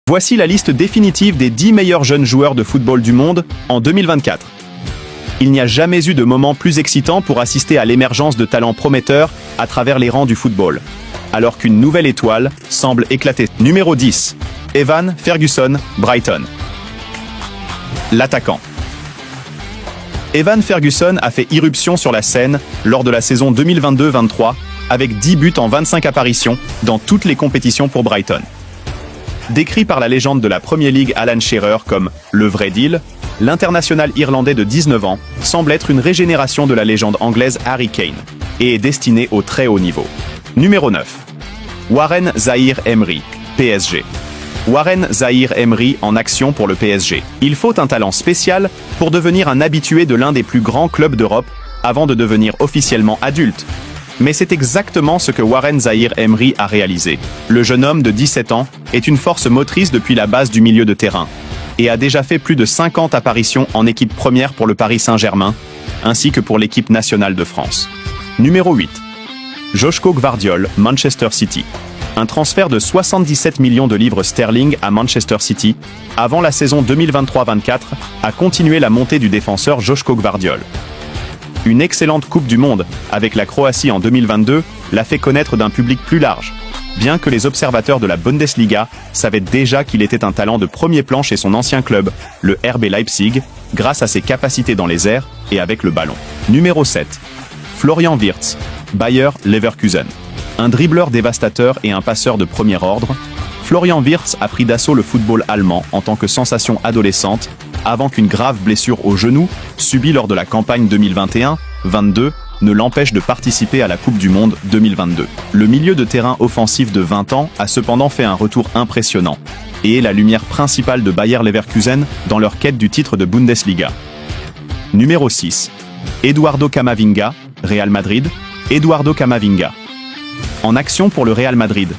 Voici la liste définitive des 10 meilleurs jeunes joueurs de football du monde en 2024. Il n'y a jamais eu de moment plus excitant pour assister à l'émergence de talents prometteurs à travers les rangs du football, alors qu'une nouvelle étoile semble éclater. Numéro 10. Evan Ferguson, Brighton. L'attaquant. Evan Ferguson a fait irruption sur la scène lors de la saison 2022-23 avec 10 buts en 25 apparitions dans toutes les compétitions pour Brighton. Décrit par la légende de la Premier League Alan Shearer comme « le vrai deal », l'international irlandais de 19 ans semble être une régénération de la légende anglaise Harry Kane et est destiné au très haut niveau. Numéro 9. Warren Zaïre-Emery, PSG. Warren Zaïre-Emery en action pour le PSG. Il faut un talent spécial pour devenir un habitué de l'un des plus grands clubs d'Europe avant de devenir officiellement adulte. Mais c'est exactement ce que Warren Zaïre-Emery a réalisé. Le jeune homme de 17 ans est une force motrice depuis la base du milieu de terrain et a déjà fait plus de 50 apparitions en équipe première pour le Paris Saint-Germain, ainsi que pour l'équipe nationale de France. Numéro 8. Joško Gvardiol, Manchester City. Un transfert de 77 millions de livres sterling à Manchester City, avant la saison 2023-24, a continué la montée du défenseur Joško Gvardiol. Une excellente Coupe du Monde, avec la Croatie en 2022, l'a fait connaître d'un public plus large, bien que les observateurs de la Bundesliga savaient déjà qu'il était un talent de premier plan chez son ancien club, le RB Leipzig, grâce à ses capacités dans les airs et avec le ballon. Numéro 7. Florian Wirtz, Bayer Leverkusen. Un dribbleur dévastateur et un passeur de premier ordre, Florian Wirtz a pris d'assaut le football allemand en tant que sensation adolescente avant qu'une grave blessure au genou, subie lors de la campagne 2021-22, ne l'empêche de participer à la Coupe du Monde 2022. Le milieu de terrain offensif de 20 ans a cependant fait un retour impressionnant et est la lumière principale de Bayer Leverkusen dans leur quête du titre de Bundesliga. Numéro 6. Eduardo Camavinga, Real Madrid. Eduardo Camavinga. En action pour le Real Madrid.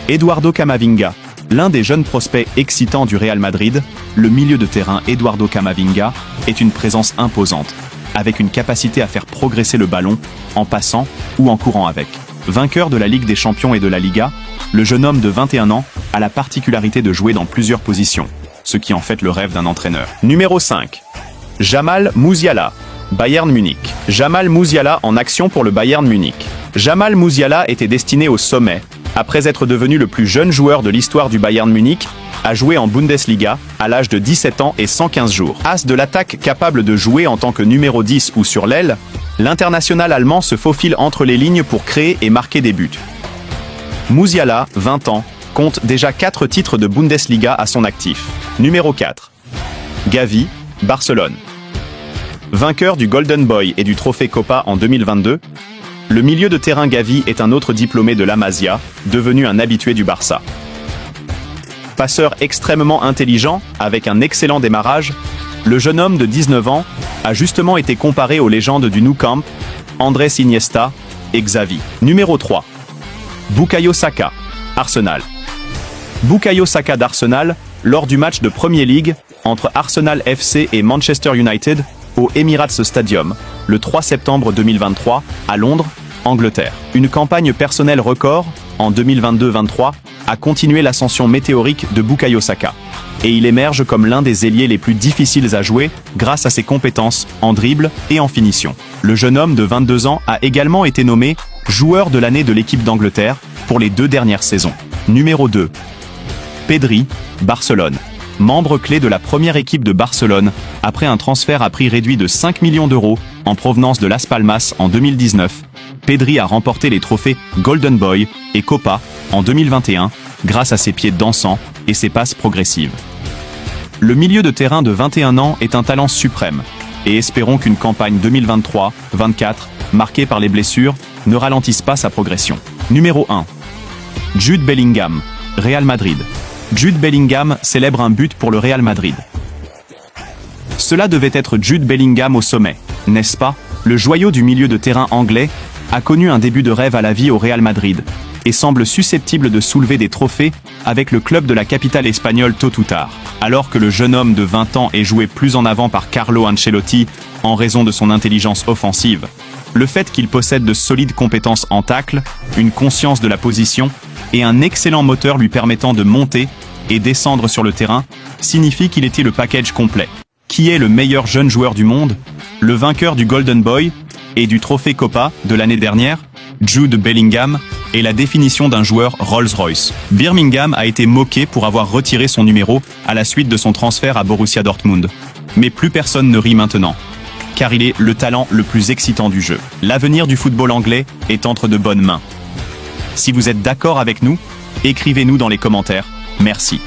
Eduardo Camavinga, l'un des jeunes prospects excitants du Real Madrid, le milieu de terrain Eduardo Camavinga est une présence imposante, avec une capacité à faire progresser le ballon en passant ou en courant avec. Vainqueur de la Ligue des Champions et de la Liga, le jeune homme de 21 ans a la particularité de jouer dans plusieurs positions, ce qui en fait le rêve d'un entraîneur. Numéro 5. Jamal Musiala, Bayern Munich. Jamal Musiala en action pour le Bayern Munich. Jamal Musiala était destiné au sommet, après être devenu le plus jeune joueur de l'histoire du Bayern Munich, à jouer en Bundesliga à l'âge de 17 ans et 115 jours. As de l'attaque capable de jouer en tant que numéro 10 ou sur l'aile, l'international allemand se faufile entre les lignes pour créer et marquer des buts. Musiala, 20 ans, compte déjà 4 titres de Bundesliga à son actif. Numéro 4. Gavi, Barcelone. Vainqueur du Golden Boy et du trophée Copa en 2022, le milieu de terrain Gavi est un autre diplômé de la Masia, devenu un habitué du Barça. Passeur extrêmement intelligent, avec un excellent démarrage, le jeune homme de 19 ans a justement été comparé aux légendes du Nou Camp, Andrés Iniesta et Xavi. Numéro 3. Bukayo Saka, Arsenal. Bukayo Saka d'Arsenal, lors du match de Premier League entre Arsenal FC et Manchester United au Emirates Stadium, le 3 septembre 2023, à Londres, Angleterre. Une campagne personnelle record, en 2022-23, a continué l'ascension météorique de Bukayo Saka. Et il émerge comme l'un des ailiers les plus difficiles à jouer grâce à ses compétences en dribble et en finition. Le jeune homme de 22 ans a également été nommé joueur de l'année de l'équipe d'Angleterre pour les 2 dernières saisons. Numéro 2. Pedri, Barcelone. Membre clé de la première équipe de Barcelone, après un transfert à prix réduit de 5 millions d'euros en provenance de Las Palmas en 2019, Pedri a remporté les trophées Golden Boy et Copa en 2021 grâce à ses pieds dansants et ses passes progressives. Le milieu de terrain de 21 ans est un talent suprême et espérons qu'une campagne 2023-24 marquée par les blessures ne ralentisse pas sa progression. Numéro 1. Jude Bellingham, Real Madrid. Jude Bellingham célèbre un but pour le Real Madrid. Cela devait être Jude Bellingham au sommet, n'est-ce pas? Le joyau du milieu de terrain anglais a connu un début de rêve à la vie au Real Madrid et semble susceptible de soulever des trophées avec le club de la capitale espagnole tôt ou tard. Alors que le jeune homme de 20 ans est joué plus en avant par Carlo Ancelotti en raison de son intelligence offensive, le fait qu'il possède de solides compétences en tacle, une conscience de la position et un excellent moteur lui permettant de monter et descendre sur le terrain signifie qu'il était le package complet. Qui est le meilleur jeune joueur du monde? Le vainqueur du Golden Boy et du trophée Copa de l'année dernière, Jude Bellingham, est la définition d'un joueur Rolls-Royce. Birmingham a été moqué pour avoir retiré son numéro à la suite de son transfert à Borussia Dortmund. Mais plus personne ne rit maintenant, car il est le talent le plus excitant du jeu. L'avenir du football anglais est entre de bonnes mains. Si vous êtes d'accord avec nous, écrivez-nous dans les commentaires. Merci.